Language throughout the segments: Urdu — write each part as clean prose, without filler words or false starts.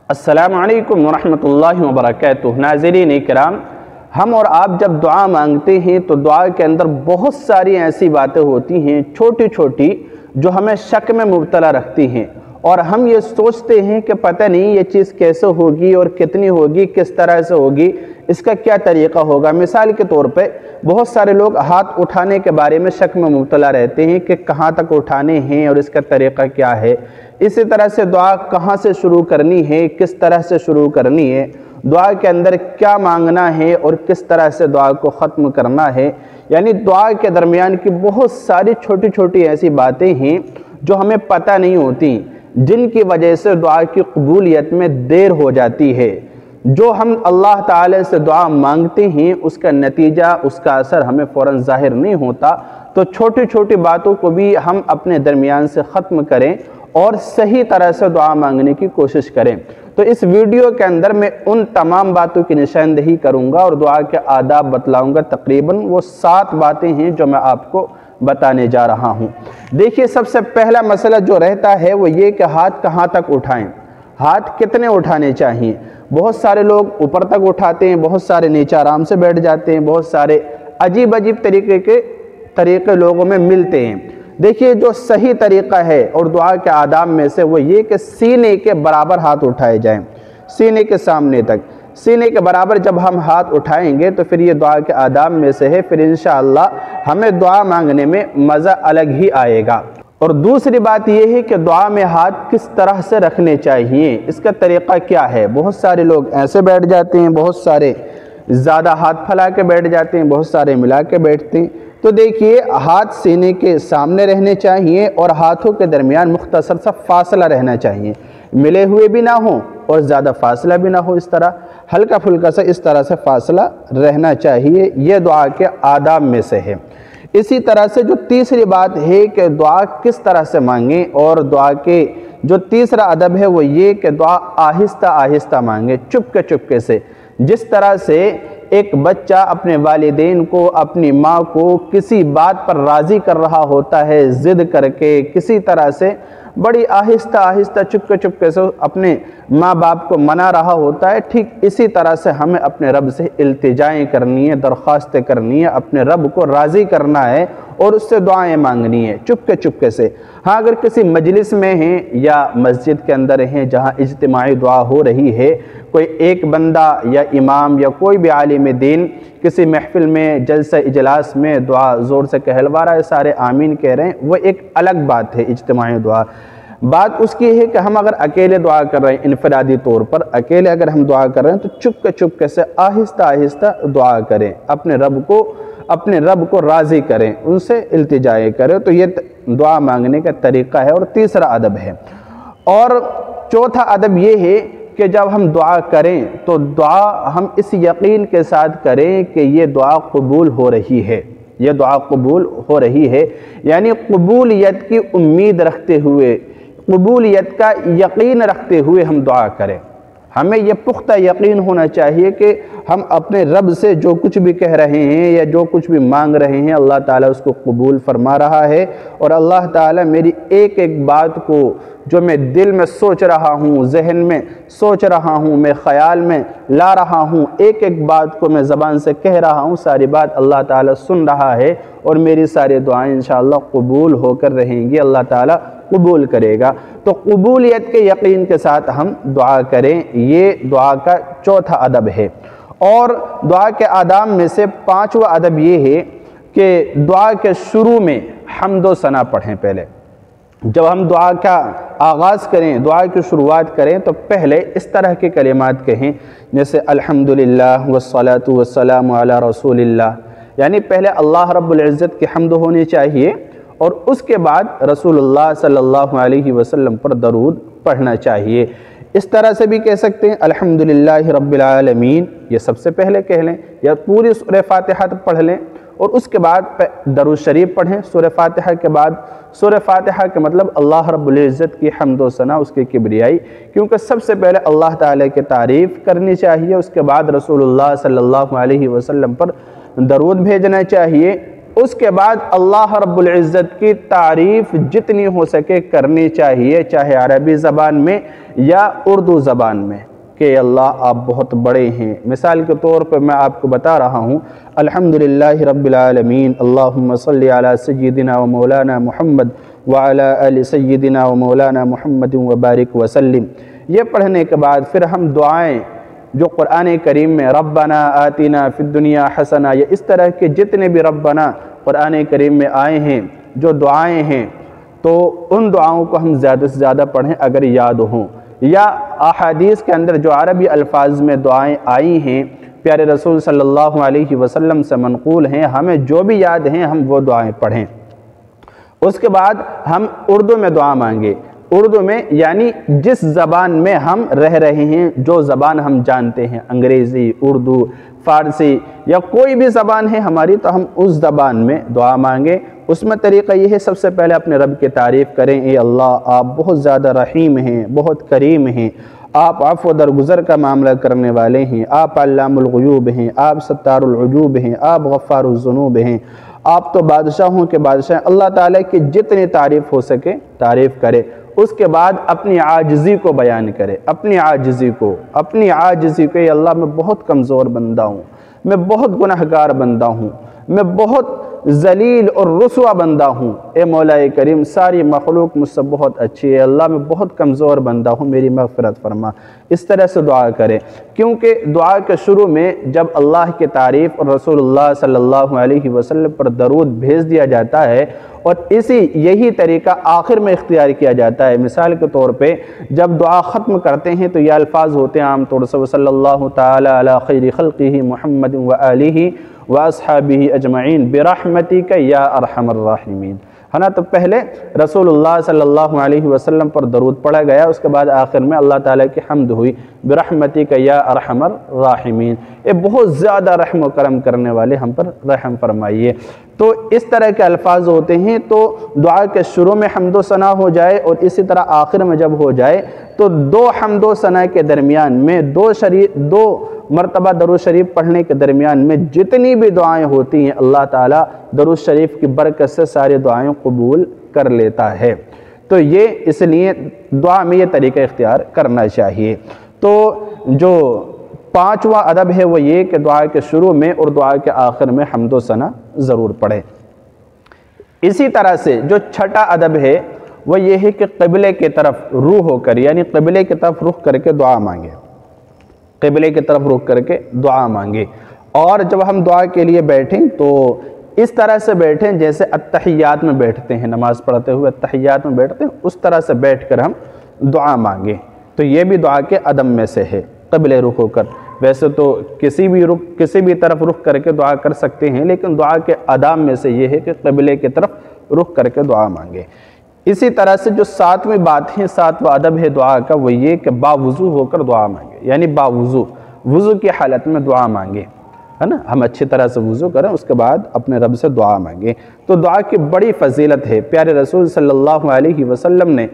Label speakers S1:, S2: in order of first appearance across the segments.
S1: السلام علیکم ورحمۃ اللہ وبرکاتہ۔ ناظرین اکرام، ہم اور آپ جب دعا مانگتے ہیں تو دعا کے اندر بہت ساری ایسی باتیں ہوتی ہیں چھوٹی چھوٹی جو ہمیں شک میں مبتلا رکھتی ہیں، اور ہم یہ سوچتے ہیں کہ پتہ نہیں یہ چیز کیسے ہوگی اور کتنی ہوگی، کس طرح سے ہوگی، اس کا کیا طریقہ ہوگا۔ مثال کے طور پہ بہت سارے لوگ ہاتھ اٹھانے کے بارے میں شک میں مبتلا رہتے ہیں کہ کہاں تک اٹھانے ہیں اور اس کا طریقہ کیا ہے۔ اسی طرح سے دعا کہاں سے شروع کرنی ہے، کس طرح سے شروع کرنی ہے، دعا کے اندر کیا مانگنا ہے اور کس طرح سے دعا کو ختم کرنا ہے۔ یعنی دعا کے درمیان کی بہت ساری چھوٹی چھوٹی ایسی باتیں ہیں جو ہمیں پتہ نہیں ہوتی، جن کی وجہ سے دعا کی قبولیت میں دیر ہو جاتی ہے۔ جو ہم اللہ تعالی سے دعا مانگتے ہیں اس کا نتیجہ، اس کا اثر ہمیں فوراً ظاہر نہیں ہوتا، تو چھوٹی چھوٹی باتوں کو بھی ہم اپنے درمیان سے ختم کریں اور صحیح طرح سے دعا مانگنے کی کوشش کریں۔ تو اس ویڈیو کے اندر میں ان تمام باتوں کی نشاندہی کروں گا اور دعا کے آداب بتلاؤں گا۔ تقریباً وہ 7 باتیں ہیں جو میں آپ کو بتانے جا رہا ہوں۔ دیکھیے، سب سے پہلا مسئلہ جو رہتا ہے وہ یہ کہ ہاتھ کہاں تک اٹھائیں، ہاتھ کتنے اٹھانے چاہیے۔ بہت سارے لوگ اوپر تک اٹھاتے ہیں، بہت سارے نیچے آرام سے بیٹھ جاتے ہیں، بہت سارے عجیب طریقے لوگوں میں ملتے ہیں۔ دیکھیے، جو صحیح طریقہ ہے اور دعا کے آداب میں سے وہ یہ کہ سینے کے برابر ہاتھ اٹھائے جائیں، سینے کے سامنے تک۔ سینے کے برابر جب ہم ہاتھ اٹھائیں گے تو پھر یہ دعا کے آداب میں سے ہے، پھر انشاءاللہ ہمیں دعا مانگنے میں مزہ الگ ہی آئے گا۔ اور دوسری بات یہ ہے کہ دعا میں ہاتھ کس طرح سے رکھنے چاہیے، اس کا طریقہ کیا ہے۔ بہت سارے لوگ ایسے بیٹھ جاتے ہیں، بہت سارے زیادہ ہاتھ پھیلا کے بیٹھ جاتے ہیں، بہت سارے ملا کے بیٹھتے ہیں۔ تو دیکھیے، ہاتھ سینے کے سامنے رہنے چاہیے اور ہاتھوں کے درمیان مختصر سا فاصلہ رہنا چاہیے، ملے ہوئے بھی نہ ہوں اور زیادہ فاصلہ بھی نہ ہو، اس طرح ہلکا پھلکا سا اس طرح سے فاصلہ رہنا چاہیے۔ یہ دعا کے آداب میں سے ہے۔ اسی طرح سے جو تیسری بات ہے کہ دعا کس طرح سے مانگیں، اور دعا کے جو تیسرا ادب ہے وہ یہ کہ دعا آہستہ آہستہ مانگیں، چپکے سے، جس طرح سے ایک بچہ اپنے والدین کو، اپنی ماں کو کسی بات پر راضی کر رہا ہوتا ہے، ضد کر کے کسی طرح سے بڑی آہستہ آہستہ چپکے سے اپنے ماں باپ کو منا رہا ہوتا ہے، ٹھیک اسی طرح سے ہمیں اپنے رب سے التجائیں کرنی ہے، درخواستیں کرنی ہے، اپنے رب کو راضی کرنا ہے اور اس سے دعائیں مانگنی ہے چپکے سے۔ ہاں، اگر کسی مجلس میں ہیں یا مسجد کے اندر ہیں جہاں اجتماعی دعا ہو رہی ہے، کوئی ایک بندہ یا امام یا کوئی بھی عالم دین کسی محفل میں، جلسہ اجلاس میں دعا زور سے کہلوا رہا ہے، سارے آمین کہہ رہے ہیں، وہ ایک الگ بات ہے اجتماعی دعا۔ بات اس کی ہے کہ ہم اگر اکیلے دعا کر رہے ہیں، انفرادی طور پر اکیلے اگر ہم دعا کر رہے ہیں تو چپکے سے آہستہ آہستہ دعا کریں، اپنے رب کو راضی کریں، ان سے التجائیں کریں۔ تو یہ دعا مانگنے کا طریقہ ہے اور تیسرا ادب ہے۔ اور چوتھا ادب یہ ہے کہ جب ہم دعا کریں تو دعا ہم اس یقین کے ساتھ کریں کہ یہ دعا قبول ہو رہی ہے، یہ دعا قبول ہو رہی ہے، یعنی قبولیت کی امید رکھتے ہوئے، قبولیت کا یقین رکھتے ہوئے ہم دعا کریں۔ ہمیں یہ پختہ یقین ہونا چاہیے کہ ہم اپنے رب سے جو کچھ بھی کہہ رہے ہیں یا جو کچھ بھی مانگ رہے ہیں، اللہ تعالیٰ اس کو قبول فرما رہا ہے، اور اللہ تعالیٰ میری ایک ایک بات کو جو میں دل میں سوچ رہا ہوں، ذہن میں سوچ رہا ہوں، میں خیال میں لا رہا ہوں، ایک ایک بات کو میں زبان سے کہہ رہا ہوں، ساری بات اللہ تعالیٰ سن رہا ہے اور میری ساری دعائیں انشاءاللہ قبول ہو کر رہیں گی، اللہ تعالیٰ قبول کرے گا۔ تو قبولیت کے یقین کے ساتھ ہم دعا کریں، یہ دعا کا چوتھا ادب ہے۔ اور دعا کے آداب میں سے 5واں ادب یہ ہے کہ دعا کے شروع میں حمد و ثنا پڑھیں۔ پہلے جب ہم دعا کا آغاز کریں، دعا کی شروعات کریں، تو پہلے اس طرح کے کلمات کہیں جیسے الحمدللہ والصلاة والسلام علی رسول اللہ، یعنی پہلے اللہ رب العزت کی حمد ہونی چاہیے اور اس کے بعد رسول اللہ صلی اللہ علیہ وسلم پر درود پڑھنا چاہیے۔ اس طرح سے بھی کہہ سکتے ہیں الحمدللہ رب العالمین، یہ سب سے پہلے کہہ لیں، یا پوری سورہ فاتحہ پڑھ لیں اور اس کے بعد درود شریف پڑھیں سورہ فاتحہ کے بعد۔ سورہ فاتحہ کے مطلب اللہ رب العزت کی حمد و ثنا، اس کی کبریائی، کیونکہ سب سے پہلے اللہ تعالیٰ کی تعریف کرنی چاہیے، اس کے بعد رسول اللہ صلی اللہ علیہ وسلم پر درود بھیجنا چاہیے، اس کے بعد اللہ رب العزت کی تعریف جتنی ہو سکے کرنی چاہیے، چاہے عربی زبان میں یا اردو زبان میں، کہ اللہ آپ بہت بڑے ہیں۔ مثال کے طور پر میں آپ کو بتا رہا ہوں، الحمدللہ رب العالمین، اللہم صلی علی سیدنا و مولانا محمد وعلی آل سیدنا و مولانا محمد وبارک وسلم۔ یہ پڑھنے کے بعد پھر ہم دعائیں جو قرآن کریم میں ربنا آتنا فی الدنیا حسنہ یا اس طرح کے جتنے بھی ربنا قرآن کریم میں آئے ہیں جو دعائیں ہیں، تو ان دعاؤں کو ہم زیادہ سے زیادہ پڑھیں اگر یاد ہوں، یا احادیث کے اندر جو عربی الفاظ میں دعائیں آئی ہیں پیارے رسول صلی اللہ علیہ وسلم سے منقول ہیں، ہمیں جو بھی یاد ہیں ہم وہ دعائیں پڑھیں۔ اس کے بعد ہم اردو میں دعا مانگے، اردو میں یعنی جس زبان میں ہم رہ رہے ہیں، جو زبان ہم جانتے ہیں، انگریزی، اردو، فارسی یا کوئی بھی زبان ہے ہماری، تو ہم اس زبان میں دعا مانگیں۔ اس میں طریقہ یہ ہے، سب سے پہلے اپنے رب کی تعریف کریں، اے اللہ آپ بہت زیادہ رحیم ہیں، بہت کریم ہیں، آپ عفو درگزر کا معاملہ کرنے والے ہیں، آپ علام الغیوب ہیں، آپ ستار العیوب ہیں، آپ غفار الذنوب ہیں، آپ تو بادشاہوں کے بادشاہ ہیں۔ اللہ تعالیٰ کی جتنی تعریف ہو سکے تعریف کرے۔ اس کے بعد اپنی عاجزی کو بیان کرے، اپنی عاجزی کو اے اللہ میں بہت کمزور بندہ ہوں، میں بہت گناہگار بندہ ہوں، میں بہت ذلیل اور رسوا بندہ ہوں، اے مولا کریم ساری مخلوق مجھ سے بہت اچھی ہے، اللہ میں بہت کمزور بندہ ہوں، میری مغفرت فرما۔ اس طرح سے دعا کرے، کیونکہ دعا کے شروع میں جب اللہ کی تعریف اور رسول اللہ صلی اللہ علیہ وسلم پر درود بھیج دیا جاتا ہے، اور یہی طریقہ آخر میں اختیار کیا جاتا ہے۔ مثال کے طور پہ جب دعا ختم کرتے ہیں تو یہ الفاظ ہوتے ہیں عام طور سے صلی اللہ تعالی علی خیر خلقہ محمد وآلہ واصحابہ اجمعین برحمتک یا ارحم الراحمین، ہے نا؟ تو پہلے رسول اللہ صلی اللہ علیہ وسلم پر درود پڑھا گیا، اس کے بعد آخر میں اللہ تعالیٰ کی حمد ہوئی برحمتک یا ارحم الراحمین، اے بہت زیادہ رحم و کرم کرنے والے ہم پر رحم فرمائیے۔ تو اس طرح کے الفاظ ہوتے ہیں، تو دعا کے شروع میں حمد و ثنا ہو جائے اور اسی طرح آخر میں جب ہو جائے تو دو حمد و ثنا کے درمیان میں دو مرتبہ درود شریف پڑھنے کے درمیان میں جتنی بھی دعائیں ہوتی ہیں اللہ تعالیٰ درود شریف کی برکت سے ساری دعائیں قبول کر لیتا ہے۔ تو یہ اس لیے دعا میں یہ طریقہ اختیار کرنا چاہیے۔ تو جو پانچواں ادب ہے وہ یہ کہ دعا کے شروع میں اور دعا کے آخر میں حمد و ثنا ضرور پڑھیں۔ اسی طرح سے جو چھٹا ادب ہے وہ یہ ہے کہ قبلے کی طرف روح ہو کر، یعنی قبلے کی طرف رخ کر کے دعا مانگے، قبلے کی طرف رخ کر کے دعا مانگے۔ اور جب ہم دعا کے لیے بیٹھیں تو اس طرح سے بیٹھیں جیسے اتحیات میں بیٹھتے ہیں، نماز پڑھتے ہوئے اتحیات میں بیٹھتے ہیں، اس طرح سے بیٹھ کر ہم دعا مانگیں۔ تو یہ بھی دعا کے ادب میں سے ہے، قبلے رخ ہو کر۔ ویسے تو کسی بھی طرف رخ کر کے دعا کر سکتے ہیں، لیکن دعا کے آداب میں سے یہ ہے کہ قبلے کی طرف رخ کر کے دعا مانگے۔ اسی طرح سے جو ساتویں بات ہے، ساتواں ادب ہے دعا کا، وہ یہ کہ باوضو ہو کر دعا مانگے، یعنی وضو کی حالت میں دعا مانگے، ہے نا؟ ہم اچھی طرح سے وضو کریں، اس کے بعد اپنے رب سے دعا مانگیں۔ تو دعا کی بڑی فضیلت ہے، پیارے رسول صلی اللہ علیہ وسلم نے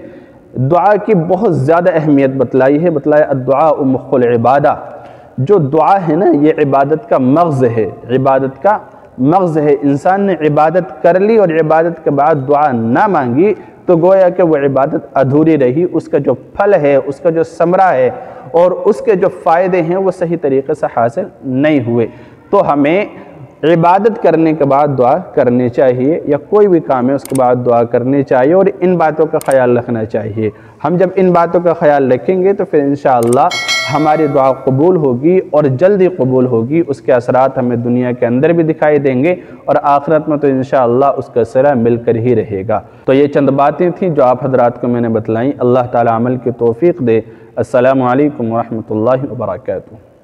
S1: دعا کی بہت زیادہ اہمیت بتلائی ہے، بتلایا الدعاء مخ العبادہ۔ جو دعا ہے نا یہ عبادت کا مغز ہے، عبادت کا مغز ہے۔ انسان نے عبادت کر لی اور عبادت کے بعد دعا نہ مانگی تو گویا کہ وہ عبادت ادھوری رہی، اس کا جو پھل ہے، اس کا جو ثمرہ ہے اور اس کے جو فائدے ہیں وہ صحیح طریقے سے حاصل نہیں ہوئے۔ تو ہمیں عبادت کرنے کے بعد دعا کرنی چاہیے، یا کوئی بھی کام ہے اس کے بعد دعا کرنی چاہیے، اور ان باتوں کا خیال رکھنا چاہیے۔ ہم جب ان باتوں کا خیال رکھیں گے تو پھر انشاءاللہ ہماری دعا قبول ہوگی اور جلدی قبول ہوگی، اس کے اثرات ہمیں دنیا کے اندر بھی دکھائی دیں گے اور آخرت میں تو انشاءاللہ اس کا صلہ مل کر ہی رہے گا۔ تو یہ چند باتیں تھیں جو آپ حضرات کو میں نے بتلائیں۔ اللہ تعالی عمل کی توفیق دے۔ السلام علیکم ورحمۃ اللہ وبرکاتہ۔